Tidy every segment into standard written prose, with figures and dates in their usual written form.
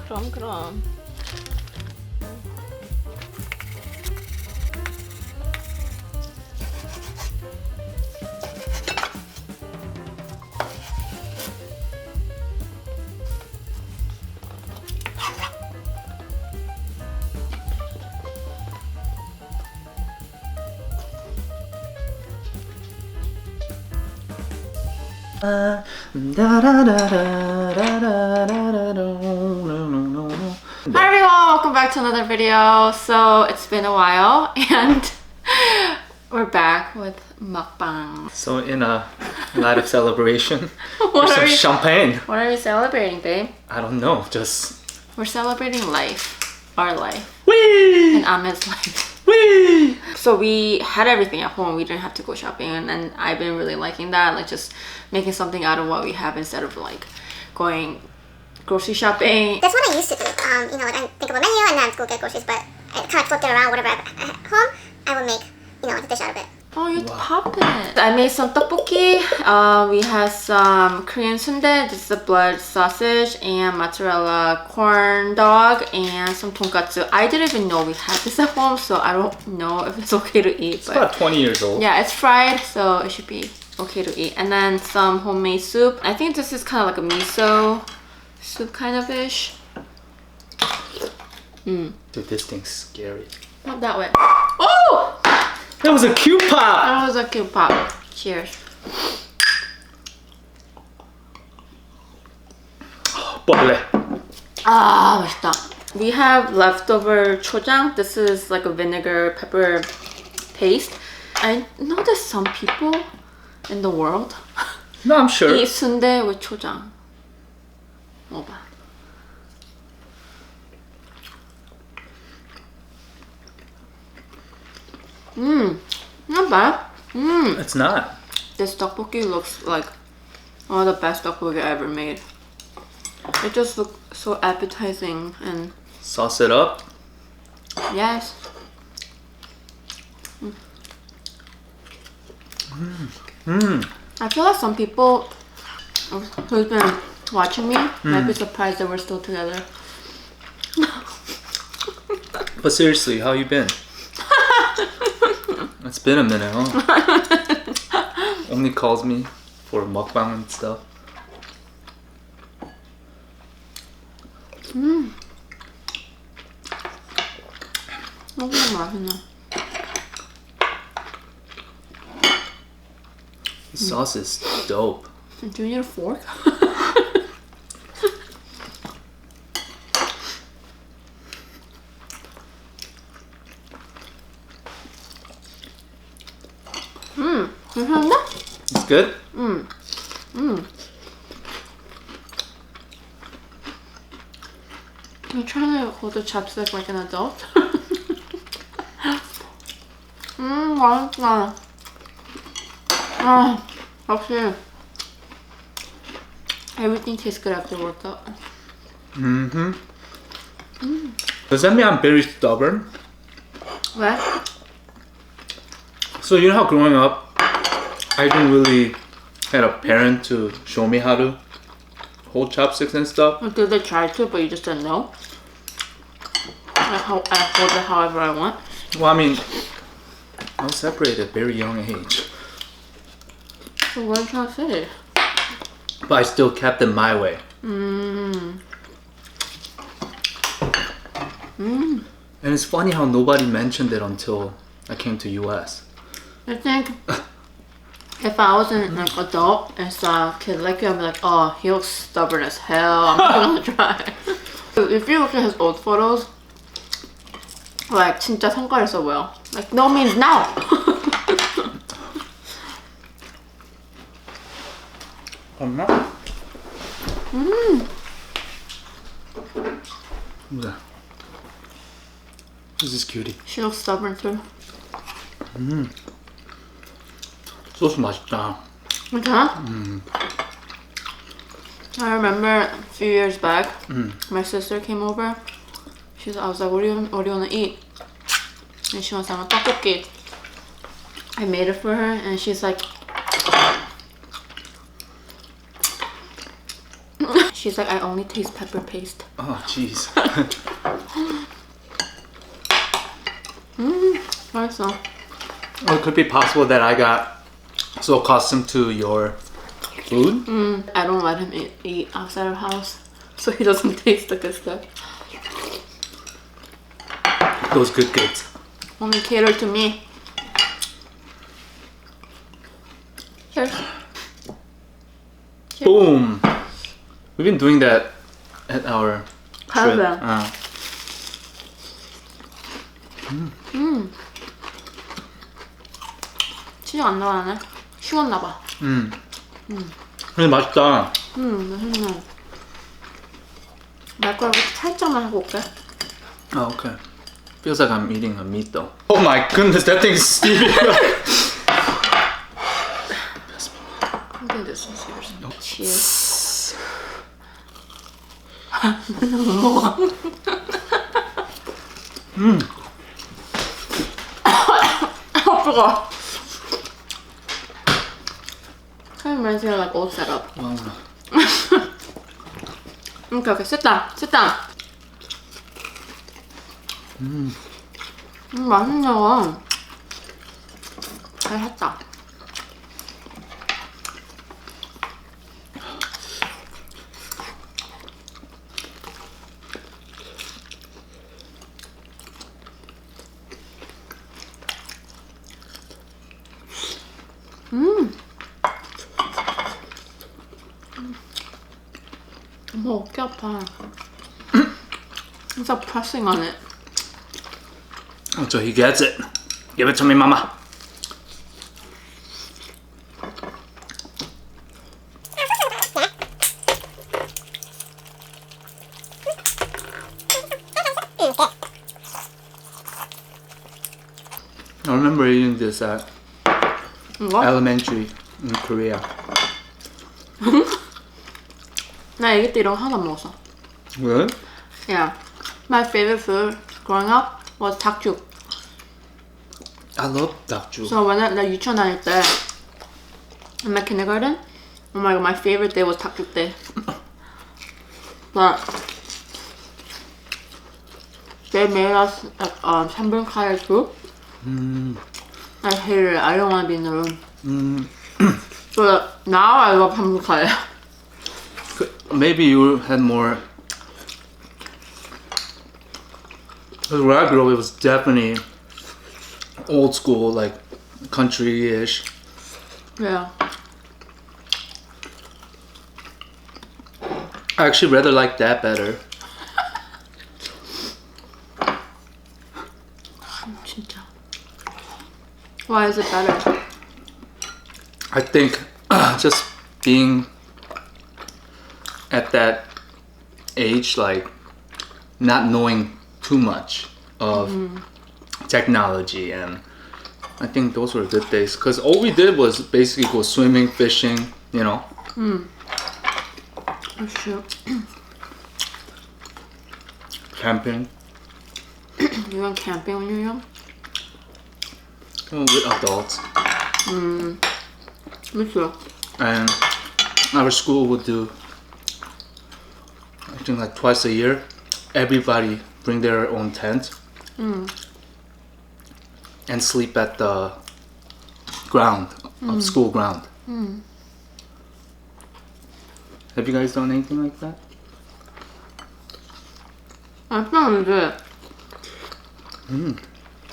그럼. Hi everyone, welcome back to another video. So it's been a while and we're back with mukbang. So in a light of celebration, What there's are some champagne. What are we celebrating, babe? I don't know, just... We're celebrating life. Our life. Whee! And Ahmed's life. Whee! So we had everything at home. We didn't have to go shopping, and I've been really liking that. Like just making something out of what we have instead of like going grocery shopping. That's what I used to do. You know, like I think of a menu and then I'd go get groceries, but I kind of flipped it around. Whatever I have at home, I would make, you know, a dish out of it. Oh, you popped it. I made some tteokbokki. We had some Korean sundae. This is the blood sausage and mozzarella corn dog and some tonkatsu. I didn't even know we had this at home, so I don't know if it's okay to eat. It's about 20 years old. Yeah, it's fried, so it should be okay to eat. And then some homemade soup. I think this is kind of like a miso soup kind of ish. Dude, this thing's scary. Not that way. Oh! That was a cute pop! That was a cute pop. Cheers. Bubble. Ah, 맛있다. We have leftover chojang. This is like a vinegar pepper paste. I know there's some people in the world No, I'm sure. eat sundae with chojang. 먹어봐. Not bad. It's not. This tteokbokki looks like one of the best tteokbokki I ever made. It just looks so appetizing and Sauce it up. yes. I feel like some people who's been watching me might be surprised that we're still together. But seriously, how you been? It's been a minute, huh? Only calls me for mukbang and stuff. 너무 맛있네. The sauce is dope. Do you need a fork? 괜찮은데? It's good? You're trying to hold the chopstick like an adult? 맛있다. 아, 역시 everything tastes good after workout. Does that mean I'm very stubborn? 왜? So you know how growing up, I didn't really had a parent to show me how to hold chopsticks and stuff. Did they try to, but you just said no? I hold it however I want. Well, I mean, I was separated at a very young age, So what are you trying to say? but I still kept it my way. And it's funny how nobody mentioned it until I came to US. I think if I wasn't like adult and saw a kid like you, I'd be like, oh, he looks stubborn as hell. I'm not gonna try. If you look at his old photos, like 진짜 성깔 있어 보여. Like no means no. 엄마? 뭐야? Who's this cutie? She looks stubborn too. 소스 맛있다. 괜찮아? I remember a few years back, my sister came over. I was like, what do you want to eat? And she wants some tteokbokki. I made it for her, and she's like, She's like, I only taste pepper paste. Oh, jeez. Nice though. Oh, it could be possible that I got so accustomed to your food. I don't let him eat outside of the house, so he doesn't taste the good stuff. Those good kids. Only cater to me. Cheers. Boom. We've been doing that at our trip. 치즈 안 나가네. 식었나봐. 근데 맛있다. 맛있네. 말가루 살짝만 하고 올게. Oh, okay. Feels like I'm eating a meat though. Oh my goodness, that thing is steamy. I think this is yours. Cheers. 맨날 못 먹어. 뜨거워. Kind of reminds me of like old setup. Okay, sit down. Sit down. 맛있네요. 잘 했다. 엄마 어깨 아파. He's pressing on it. So he gets it. Give it to me, mama. I remember eating this at 이거? elementary in Korea. 나 애기 때 이런 거 하나 먹었어. Really? Yeah. My favorite food growing up was 닭죽. I love dakju. So when 나 유치원 다닐 때 in my kindergarten, oh my god, my favorite day was 닭죽 day. But they made us like 3분 카레 soup. I hated it. I don't want to be in the room. But now I love 3분 카레. Maybe you had more. Because where I grew up, it was definitely old school, like country-ish. Yeah. I actually rather like that better. 진짜. Why is it better? I think just being at that age, like not knowing too much of technology, and I think those were good days because all we did was basically go swimming, fishing, you know. That's true. Camping. You went camping when you were young? With adults. Me too. And our school would do, I think like twice a year, everybody bring their own tent and sleep at the ground, of school ground. Have you guys done anything like that? I think we did.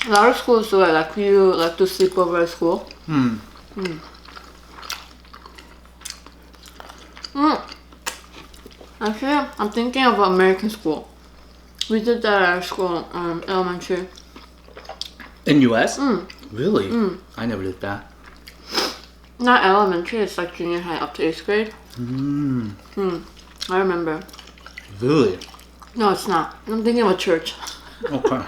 A lot of schools do it, like you like to sleep over at school. Actually, I'm thinking of American school. We did that at our school, elementary. In US? Really? I never did that. Not elementary, it's like junior high up to 8th grade. I remember. Really? No, it's not. I'm thinking of a church. Okay.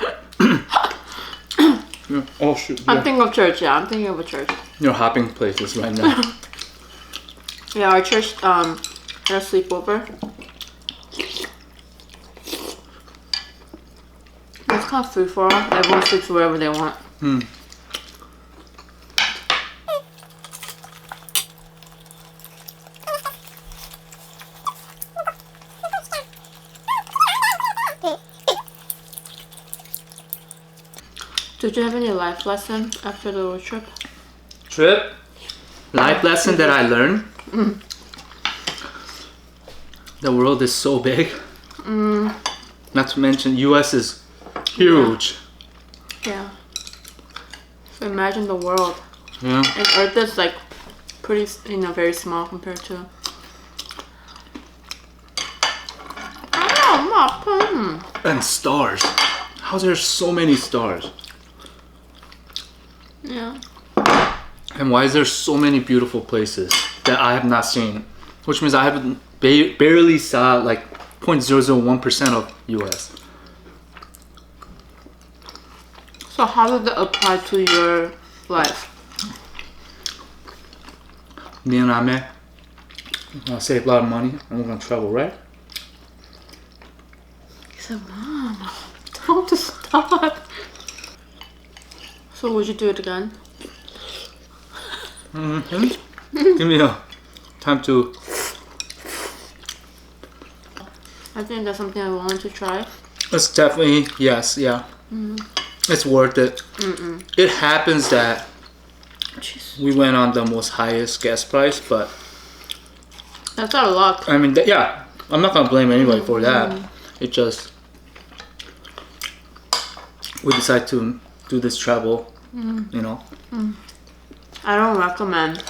Yeah. Oh shoot. I'm thinking of church, yeah. I'm thinking of a church. You're hopping places right now. Yeah, our church had a sleepover. It's kind of free for all. Everyone sleeps wherever they want. Did you have any life lesson after the road trip? Life lesson that I learned. The world is so big. Not to mention US is huge. Yeah. So imagine the world. Yeah. And Earth is like pretty, very small compared to. And stars. How there's so many stars? Yeah. And why is there so many beautiful places that I have not seen? Which means I haven't barely saw like 0.001% of US. So how does it apply to your life? Me and Ame, I'll save a lot of money and we're gonna travel, right? He said, Mom, don't stop. So would you do it again? Give me a time to. I think that's something I wanted to try. It's definitely, yes, yeah. It's worth it. It happens that Jeez. we went on the most highest gas price, but That's our luck. I mean, yeah, I'm not gonna blame anybody for that. It just, we decided to do this travel, you know. I don't recommend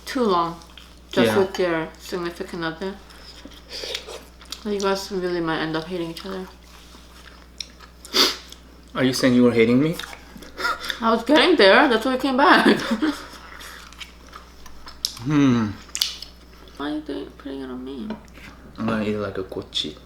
too long just Yeah. with your significant other. You guys really might end up hating each other. Are you saying you were hating me? I was getting there, that's why I came back. Why are you putting it on me? I'm gonna eat it like a gochi.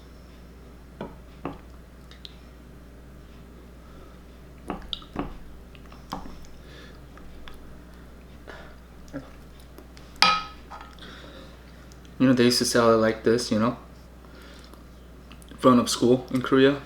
You know, they used to sell it like this, you know, in front of school in Korea.